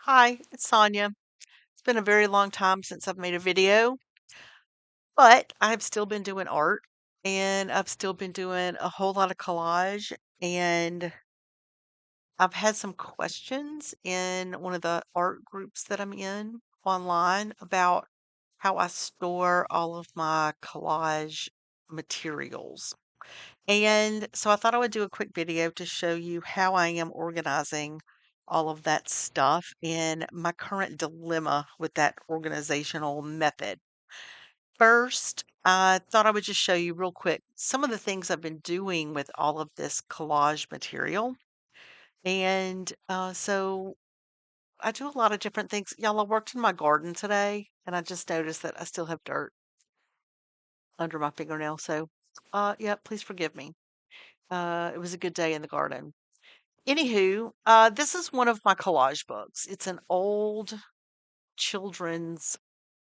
Hi, it's Sonia. It's been a very long time since I've made a video, but I've still been doing art and I've still been doing a whole lot of collage. And I've had some questions in one of the art groups that I'm in online about how I store all of my collage materials. And so I thought I would do a quick video to show you how I am organizing all of that stuff and my current dilemma with that organizational method. First, I thought I would just show you real quick some of the things I've been doing with all of this collage material. And so I do a lot of different things. Y'all, I worked in my garden today and I just noticed that I still have dirt under my fingernail. So, yeah, please forgive me. It was a good day in the garden. Anywho, this is one of my collage books. It's an old children's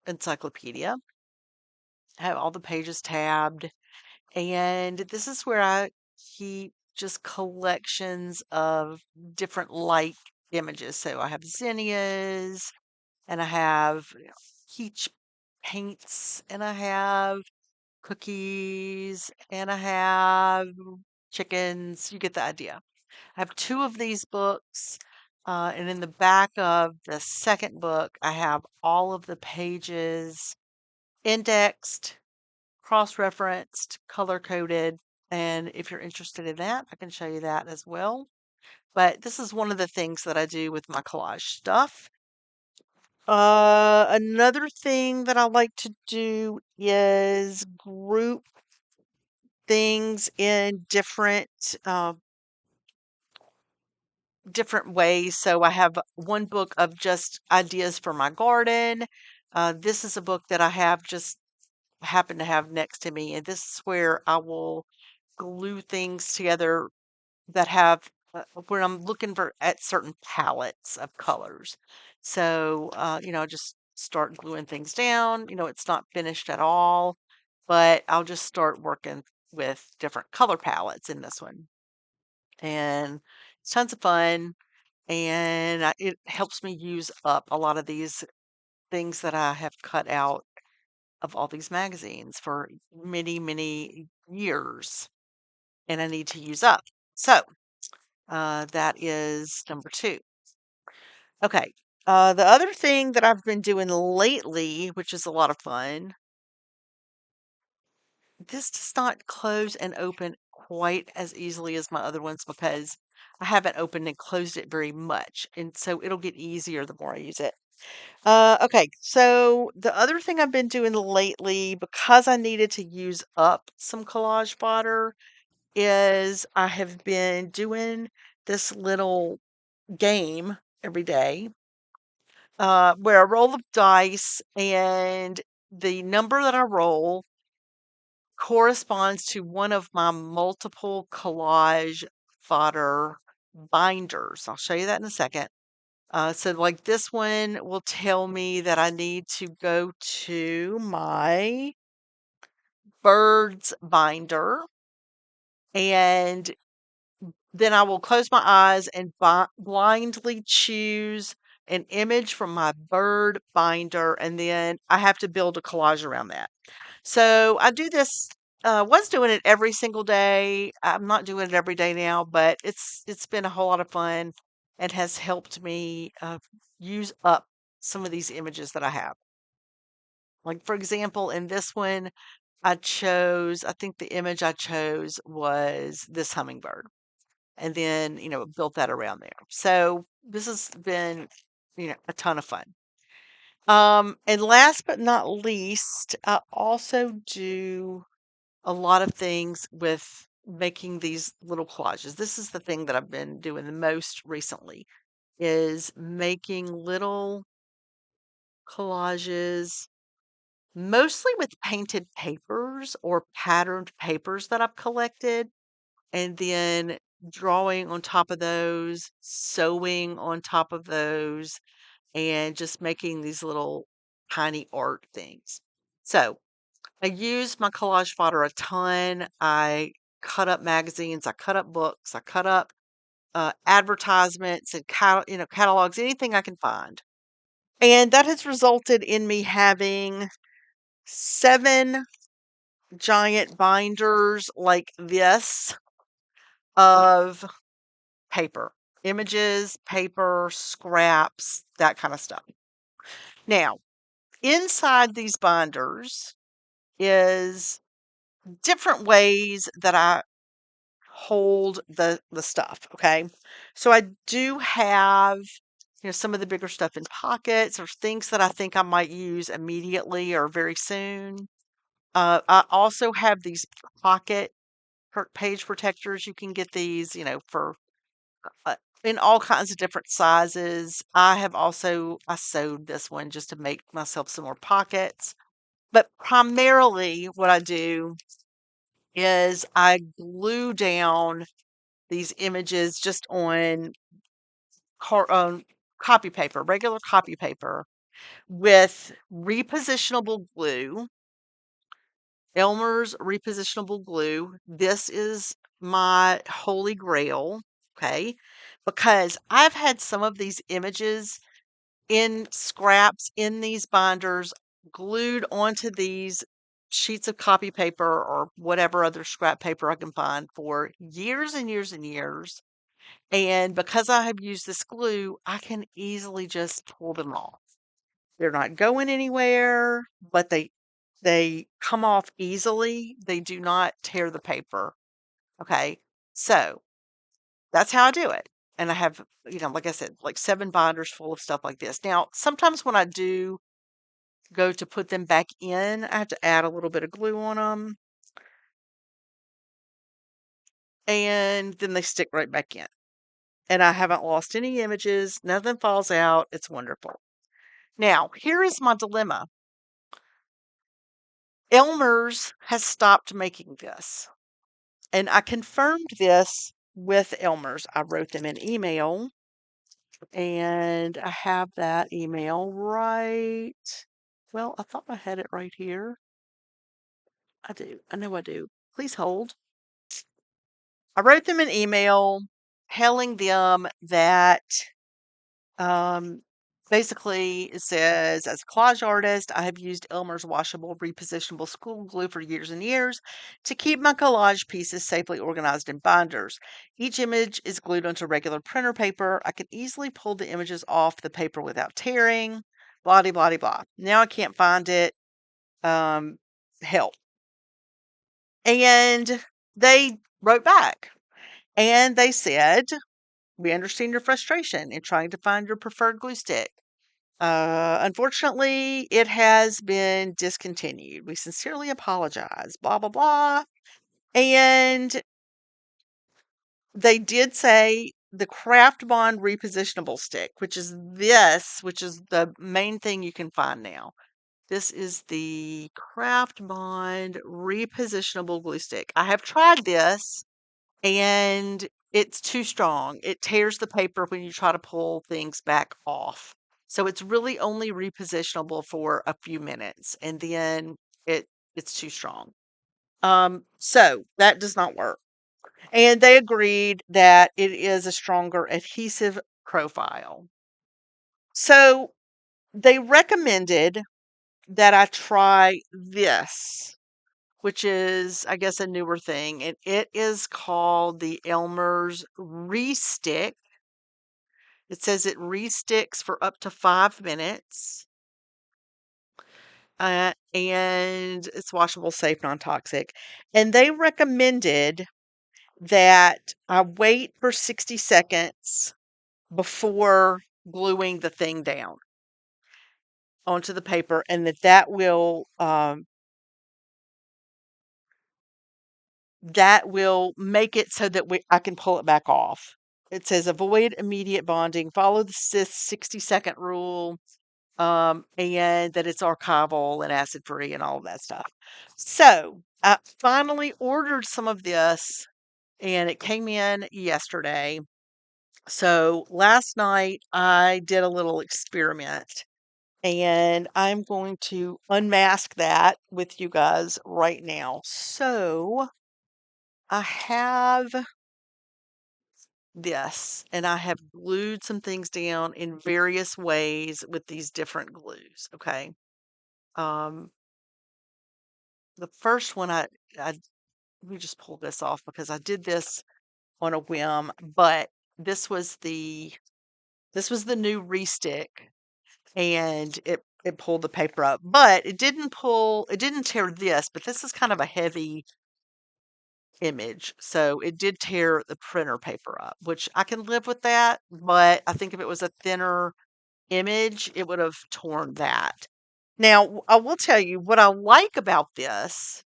encyclopedia. I have all the pages tabbed, and this is where I keep just collections of different light images. So I have zinnias, and I have peach paints, and I have cookies, and I have chickens. You get the idea. I have two of these books, and in the back of the second book, I have all of the pages indexed, cross-referenced, color-coded, and if you're interested in that, I can show you that as well. But this is one of the things that I do with my collage stuff. Another thing that I like to do is group things in different ways. So I have one book of just ideas for my garden. This is a book that I have just happen to have next to me, and this is where I will glue things together that have where I'm looking for at certain palettes of colors. So just start gluing things down. It's not finished at all, but I'll just start working with different color palettes in this one, and it's tons of fun and it helps me use up a lot of these things that I have cut out of all these magazines for many, many years, and I need to use up. So that is number two. Okay. The other thing that I've been doing lately, which is a lot of fun, this does not close and open quite as easily as my other ones because I haven't opened and closed it very much. And so it'll get easier the more I use it. Okay, so the other thing I've been doing lately, because I needed to use up some collage fodder, is I have been doing this little game every day, where I roll the dice, and the number that I roll corresponds to one of my multiple collage fodder binders. I'll show you that in a second. So like this one will tell me that I need to go to my birds binder, and then I will close my eyes and blindly choose an image from my bird binder, and then I have to build a collage around that. So I do this. Was doing it every single day. I'm not doing it every day now, but it's been a whole lot of fun and has helped me use up some of these images that I have. Like for example, in this one, I think the image I chose was this hummingbird, and then built that around there. So this has been a ton of fun. And last but not least, I also do a lot of things with making these little collages. This is the thing that I've been doing the most recently is making little collages, mostly with painted papers or patterned papers that I've collected, and then drawing on top of those, sewing on top of those, and just making these little tiny art things. So I use my collage fodder a ton. I cut up magazines, I cut up books, I cut up advertisements and catalogs, anything I can find. And that has resulted in me having 7 giant binders like this of paper, images, paper, scraps, that kind of stuff. Now, inside these binders is different ways that I hold the stuff, okay? So I do have, some of the bigger stuff in pockets or things that I think I might use immediately or very soon. I also have these pocket page protectors. You can get these, for in all kinds of different sizes. I sewed this one just to make myself some more pockets. But primarily what I do is I glue down these images just on copy paper, regular copy paper with repositionable glue, Elmer's repositionable glue. This is my holy grail, okay? Because I've had some of these images in scraps in these binders glued onto these sheets of copy paper or whatever other scrap paper I can find for years and years and years. And because I have used this glue, I can easily just pull them off. They're not going anywhere, but they come off easily. They do not tear the paper. Okay. So that's how I do it. And I have, like I said, like 7 binders full of stuff like this. Now, sometimes when I do go to put them back in, I have to add a little bit of glue on them. And then they stick right back in. And I haven't lost any images. Nothing falls out. It's wonderful. Now, here is my dilemma. Elmer's has stopped making this. And I confirmed this with Elmer's. I wrote them an email, and I have that email right. Well, I thought I had it right here. I do. I know I do. Please hold. I wrote them an email telling them that Um, basically, it says, as a collage artist, I have used Elmer's washable, repositionable school glue for years and years to keep my collage pieces safely organized in binders. Each image is glued onto regular printer paper. I can easily pull the images off the paper without tearing. Blah, de, blah, de, blah. Now I can't find it. Um, Help. And they wrote back and they said, we understand your frustration in trying to find your preferred glue stick. Unfortunately, it has been discontinued. We sincerely apologize. Blah, blah, blah. And they did say the Craft Bond repositionable stick, which is this, which is the main thing you can find now. This is the Craft Bond repositionable glue stick. I have tried this and it's too strong. It tears the paper when you try to pull things back off. So it's really only repositionable for a few minutes and then it's too strong. So that does not work. And they agreed that it is a stronger adhesive profile. So they recommended that I try this, which is, I guess, a newer thing. And it is called the Elmer's Restick. It says it resticks for up to 5 minutes. And it's washable, safe, non-toxic. And they recommended that I wait for 60 seconds before gluing the thing down onto the paper, and that will make it so that I can pull it back off. It says avoid immediate bonding, follow the 60-second rule, and that it's archival and acid free and all of that stuff. So I finally ordered some of this and it came in yesterday. So last night I did a little experiment and I'm going to unmask that with you guys right now. So I have this, and I have glued some things down in various ways with these different glues, okay? Um, the first one I let me just pull this off because I did this on a whim, but this was the this was the new restick, and it pulled the paper up, but it didn't tear this, but this is kind of a heavy image, so it did tear the printer paper up, which I can live with that, but I think if it was a thinner image, it would have torn that. Now, I will tell you what I like about this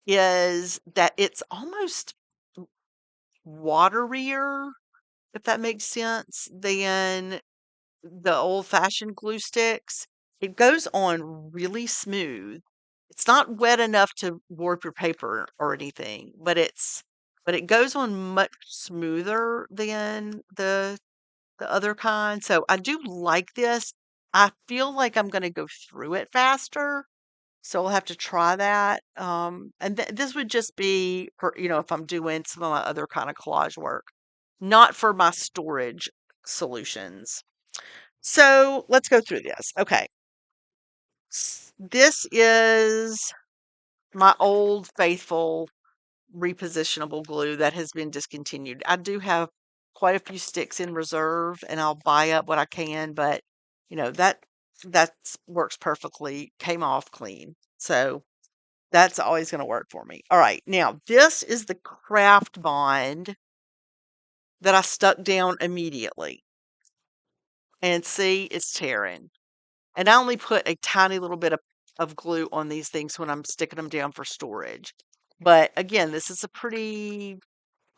is that it's almost waterier, if that makes sense, than the old-fashioned glue sticks. It goes on really smooth. It's not wet enough to warp your paper or anything, but it goes on much smoother than the other kind. So I do like this. I feel like I'm going to go through it faster, so I'll have to try that. And this would just be for, if I'm doing some of my other kind of collage work, not for my storage solutions. So let's go through this. Okay. This is my old faithful repositionable glue that has been discontinued. I do have quite a few sticks in reserve and I'll buy up what I can, but that works perfectly. Came off clean. So that's always going to work for me. All right. Now, this is the craft bond that I stuck down immediately. And see, it's tearing. And I only put a tiny little bit of glue on these things when I'm sticking them down for storage. But again, this is a pretty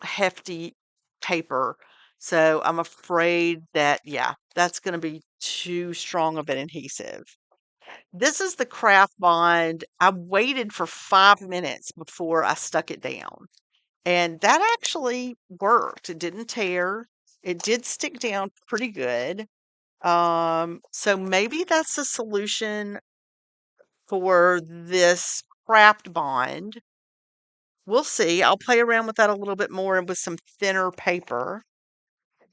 hefty paper. So I'm afraid that, yeah, that's going to be too strong of an adhesive. This is the craft bond. I waited for 5 minutes before I stuck it down. And that actually worked. It didn't tear. It did stick down pretty good. So maybe that's the solution for this craft bond. We'll see. I'll play around with that a little bit more and with some thinner paper.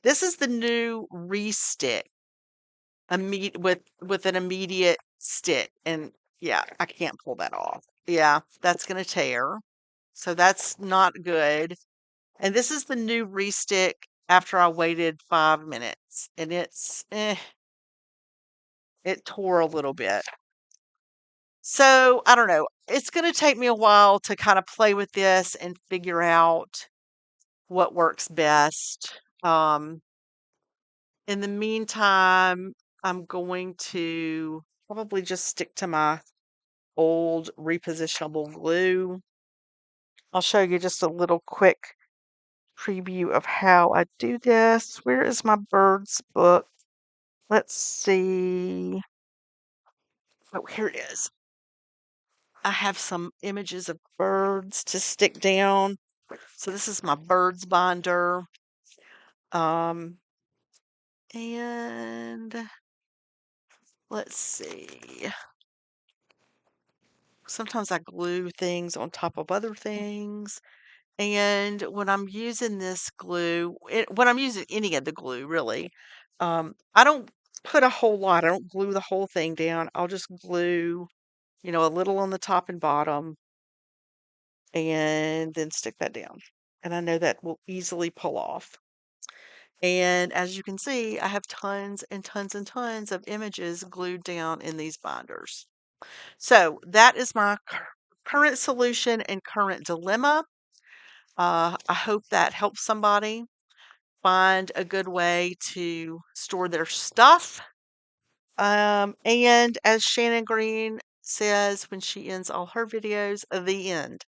This is the new restick with an immediate stick. And yeah, I can't pull that off. Yeah, that's gonna tear. So that's not good. And this is the new restick after I waited 5 minutes. And it tore a little bit. So I don't know. It's going to take me a while to kind of play with this and figure out what works best. In the meantime, I'm going to probably just stick to my old repositionable glue. I'll show you just a little quick preview of how I do this. Where is my birds book? Let's see. Oh, here it is. I have some images of birds to stick down. So this is my birds binder. Um, and let's see. Sometimes I glue things on top of other things. And when I'm using this glue, when I'm using any of the glue, really, I don't put a whole lot. I don't glue the whole thing down. I'll just glue, a little on the top and bottom and then stick that down. And I know that will easily pull off. And as you can see, I have tons and tons and tons of images glued down in these binders. So that is my current solution and current dilemma. I hope that helps somebody find a good way to store their stuff. And as Shannon Green says when she ends all her videos, the end.